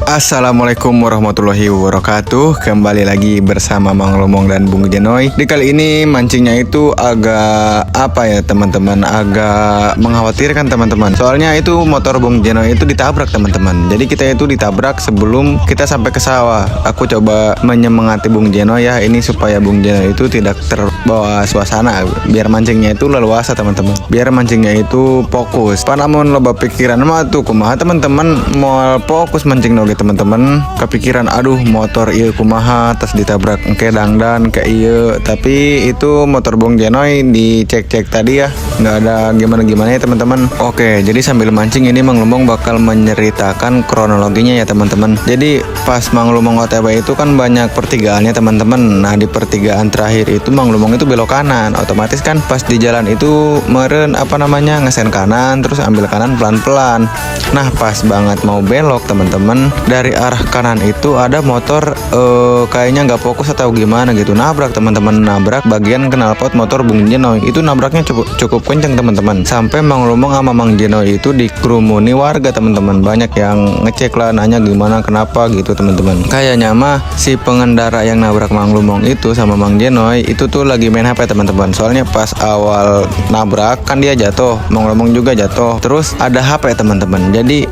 Assalamualaikum warahmatullahi wabarakatuh. Kembali lagi bersama Mang Lomong dan Bung Jenoy. Di kali ini mancingnya itu agak apa ya teman-teman, agak mengkhawatirkan teman-teman. Soalnya itu motor Bung Jenoy itu ditabrak teman-teman. Jadi kita itu ditabrak sebelum kita sampai ke sawah. Aku coba menyemangati Bung Jenoy ya, ini supaya Bung Jenoy itu tidak terbawa suasana. Biar mancingnya itu leluasa teman-teman. Biar mancingnya itu fokus. Panamun loba pikiran mah tuh kumaha teman-teman mau fokus mancing noge teman-teman, kepikiran aduh motor iya kumaha tas ditabrak engke dangdan ke iya. Tapi itu motor Bung Jenoy dicek-cek tadi ya, nggak ada gimana-gimana ya teman-teman. Oke, jadi sambil mancing ini Mang Lumong bakal menceritakan kronologinya ya teman-teman. Jadi pas Mang Lumong OTW itu kan banyak pertigaannya teman-teman. Nah di pertigaan terakhir itu Mang Lumong itu belok kanan, otomatis kan pas di jalan itu meren ngesen kanan, terus ambil kanan pelan-pelan. Nah pas banget mau belok teman-teman, dari arah kanan itu ada motor kayaknya nggak fokus atau gimana gitu, nabrak teman-teman, nabrak bagian knalpot motor Bung Jenoy. Itu nabraknya cukup kenceng teman-teman, sampai Mang Lumong sama Mang Jenoy itu dikerumuni warga teman-teman. Banyak yang ngecek lah, nanya gimana kenapa gitu teman-teman. Kayaknya mah si pengendara yang nabrak Mang Lumong itu sama Mang Jenoy itu tuh lagi main HP teman-teman. Soalnya pas awal nabrak kan dia jatuh, Mang Lumong juga jatuh, terus ada HP teman-teman. Jadi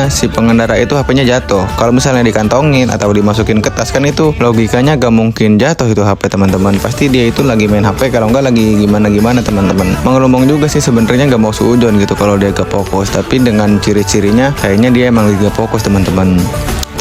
si pengendara itu HP-nya jatuh. Kalau misalnya dikantongin atau dimasukin ke tas kan itu logikanya gak mungkin jatuh itu HP teman-teman. Pasti dia itu lagi main HP, kalau enggak lagi gimana-gimana teman-teman. Mang Lumong juga sih sebenarnya gak mau suujon gitu kalau dia gak fokus, tapi dengan ciri-cirinya kayaknya dia emang lagi gak fokus teman-teman.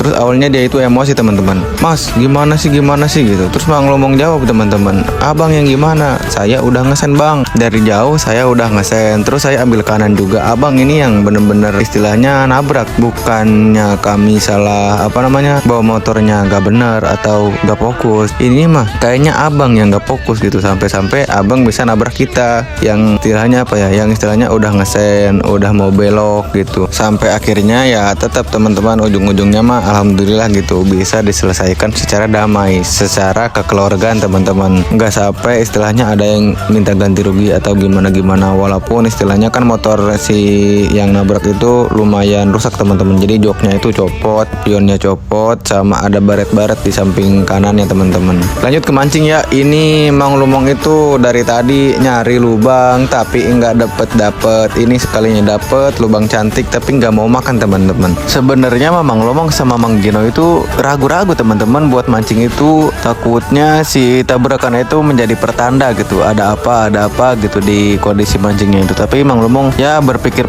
Terus awalnya dia itu emosi teman-teman, mas gimana sih gitu. Terus Mang Lumong jawab teman-teman, abang yang gimana, saya udah ngesen bang, dari jauh saya udah ngesen, terus saya ambil kanan juga. Abang ini yang bener-bener istilahnya nabrak, bukannya kami salah bawa motornya gak bener atau gak fokus. Ini mah kayaknya abang yang gak fokus gitu, sampai-sampai abang bisa nabrak kita yang istilahnya udah ngesen, udah mau belok gitu. Sampai akhirnya ya tetap teman-teman ujung-ujungnya mah alhamdulillah gitu bisa diselesaikan secara damai, secara kekeluargaan teman-teman. Nggak sampai istilahnya ada yang minta ganti rugi atau gimana-gimana. Walaupun istilahnya kan motor si yang nabrak itu lumayan rusak teman-teman. Jadi joknya itu copot, pionnya copot, sama ada baret-baret di samping kanannya teman-teman. Lanjut ke mancing ya. Ini Mang Lumong itu dari tadi nyari lubang tapi nggak dapet. Ini sekalinya dapet lubang cantik tapi nggak mau makan teman-teman. Sebenarnya Mang Lumong sama Mang Jenoy itu ragu-ragu teman-teman buat mancing itu, takutnya si tabrakan itu menjadi pertanda gitu, ada apa gitu di kondisi mancingnya itu. Tapi Mang Lumong ya berpikir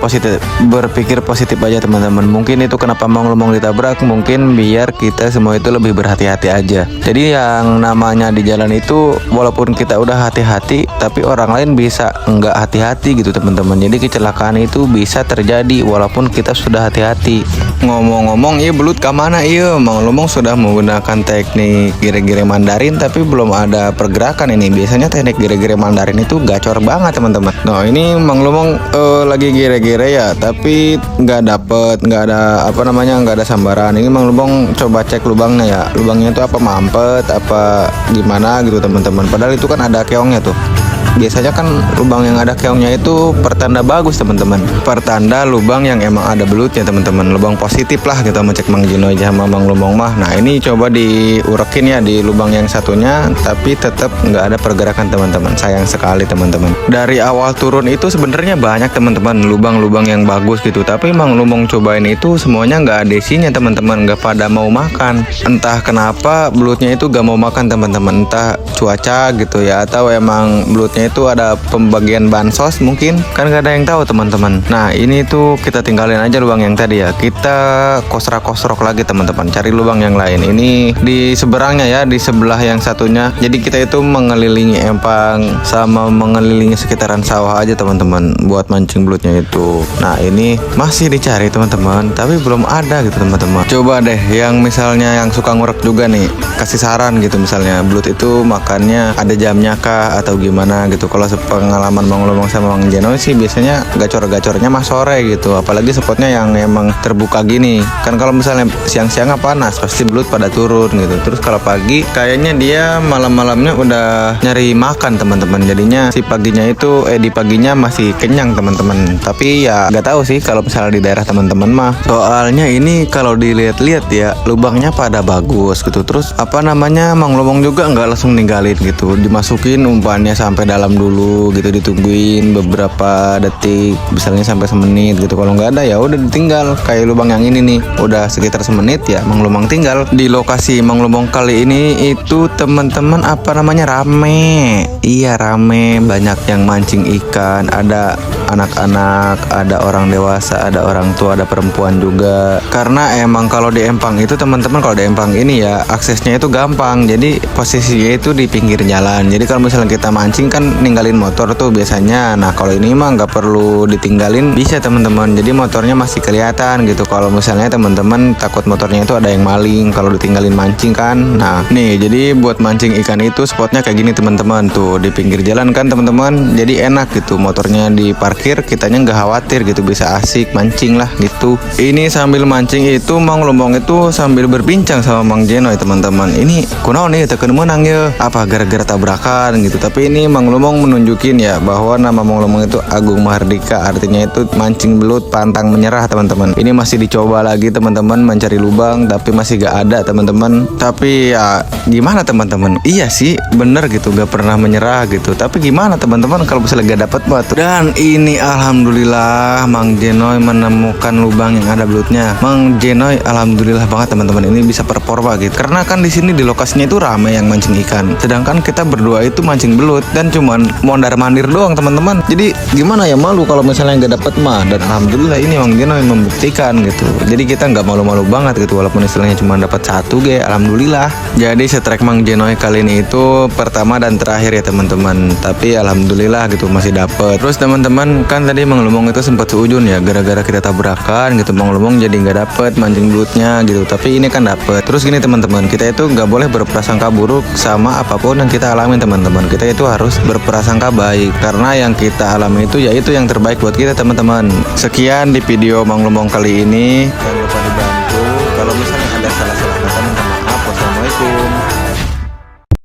positif aja teman-teman. Mungkin itu kenapa Mang Lumong ditabrak, mungkin biar kita semua itu lebih berhati-hati aja. Jadi yang namanya di jalan itu walaupun kita udah hati-hati, tapi orang lain bisa nggak hati-hati gitu teman-teman. Jadi kecelakaan itu bisa terjadi walaupun kita sudah hati-hati. Ngomong-ngomong belut kemana Mang Lumong sudah menggunakan teknik gire-gire Mandarin tapi belum ada pergerakan ini. Biasanya teknik gire-gire Mandarin itu gacor banget teman-teman. Nah ini Mang Lumong lagi gire-gire ya, tapi nggak ada sambaran. Ini Mang Lumong coba cek lubangnya ya, lubangnya itu apa mampet apa gimana gitu teman-teman. Padahal itu kan ada keongnya tuh. Biasanya kan lubang yang ada keongnya itu pertanda bagus teman-teman, pertanda lubang yang emang ada belutnya teman-teman, lubang positif lah kita mau cek Mang Jenoy aja sama Mang Lumong mah. Nah ini coba diurekin ya di lubang yang satunya, tapi tetap nggak ada pergerakan teman-teman. Sayang sekali teman-teman. Dari awal turun itu sebenarnya banyak teman-teman lubang-lubang yang bagus gitu, tapi Mang Lumong cobain itu semuanya nggak ada isinya teman-teman, nggak pada mau makan. Entah kenapa belutnya itu gak mau makan teman-teman, entah cuaca gitu ya, atau emang belutnya itu ada pembagian bansos mungkin, kan gak ada yang tahu teman-teman. Nah ini tuh kita tinggalin aja lubang yang tadi ya, kita kosrak-kosrok lagi teman-teman, cari lubang yang lain. Ini di seberangnya ya, di sebelah yang satunya. Jadi kita itu mengelilingi empang sama mengelilingi sekitaran sawah aja teman-teman buat mancing belutnya itu. Nah ini masih dicari teman-teman, tapi belum ada gitu teman-teman. Coba deh yang misalnya yang suka ngurek juga nih, kasih saran gitu, misalnya belut itu makannya ada jamnya kah atau gimana gitu. Kalau pengalaman Mang Lomong sama Mang Jenoy sih biasanya gacor-gacornya mah sore gitu. Apalagi spotnya yang emang terbuka gini. Kan kalau misalnya siang-siang panas pasti belut pada turun gitu. Terus kalau pagi kayaknya dia malam-malamnya udah nyari makan teman-teman. Jadinya si paginya itu di paginya masih kenyang teman-teman. Tapi ya nggak tahu sih kalau misalnya di daerah teman-teman mah. Soalnya ini kalau dilihat-lihat ya lubangnya pada bagus gitu. Terus apa namanya Mang Lomong juga nggak langsung ninggalin gitu. Dimasukin umpannya sampai dalam dulu gitu, ditungguin beberapa detik, misalnya sampai semenit gitu. Kalau nggak ada ya udah ditinggal. Kayak lubang yang ini nih, udah sekitar semenit ya Mang Lomong tinggal. Di lokasi Mang Lomong kali ini itu teman-teman apa namanya rame. Iya rame, banyak yang mancing ikan, ada anak-anak, ada orang dewasa, ada orang tua, ada perempuan juga. Karena emang kalau di Empang itu teman-teman, kalau di Empang ini ya aksesnya itu gampang. Jadi posisinya itu di pinggir jalan. Jadi kalau misalnya kita mancing kan ninggalin motor tuh biasanya. Nah kalau ini mah nggak perlu ditinggalin, bisa teman-teman. Jadi motornya masih kelihatan gitu. Kalau misalnya teman-teman takut motornya itu ada yang maling kalau ditinggalin mancing kan. Nah nih jadi buat mancing ikan itu spotnya kayak gini teman-teman, tuh di pinggir jalan kan teman-teman. Jadi enak gitu, motornya diparkir, kitanya nggak khawatir gitu, bisa asik mancing lah gitu. Ini sambil mancing itu Mang Lomong itu sambil berbincang sama Mang Jenoy teman-teman. Ini kunaon nih teu menang ya, apa gara-gara tabrakan gitu. Tapi ini Mang Lomong menunjukin ya bahwa nama Mang Lomong itu Agung Mahardika, artinya itu mancing belut pantang menyerah teman-teman. Ini masih dicoba lagi teman-teman mencari lubang, tapi masih gak ada teman-teman. Tapi ya gimana teman-teman, iya sih bener gitu, gak pernah menyerah gitu. Tapi gimana teman-teman kalau misalnya gak dapet batu. Dan ini alhamdulillah Mang Jenoy menemukan lubang yang ada belutnya. Mang Jenoy alhamdulillah banget teman-teman, ini bisa performa gitu. Karena kan di sini di lokasinya itu ramai yang mancing ikan. Sedangkan kita berdua itu mancing belut dan cuman mondar-mandir doang teman-teman. Jadi gimana ya, malu kalau misalnya nggak dapet mah. Dan alhamdulillah ini Mang Jenoy membuktikan gitu. Jadi kita nggak malu-malu banget gitu, walaupun istilahnya cuma dapat satu alhamdulillah. Jadi setrek Mang Jenoy kali ini itu pertama dan terakhir ya teman-teman. Tapi alhamdulillah gitu masih dapet. Terus teman-teman kan tadi Mang Lomong itu sempat seujun ya, gara-gara kita tabrakan gitu Mang Lomong jadi nggak dapet mancing belutnya gitu. Tapi ini kan dapet. Terus gini teman-teman, kita itu nggak boleh berprasangka buruk sama apapun yang kita alami teman-teman. Kita itu harus berprasangka baik, karena yang kita alami itu yaitu yang terbaik buat kita teman-teman. Sekian di video Mang Lomong kali ini. Jangan lupa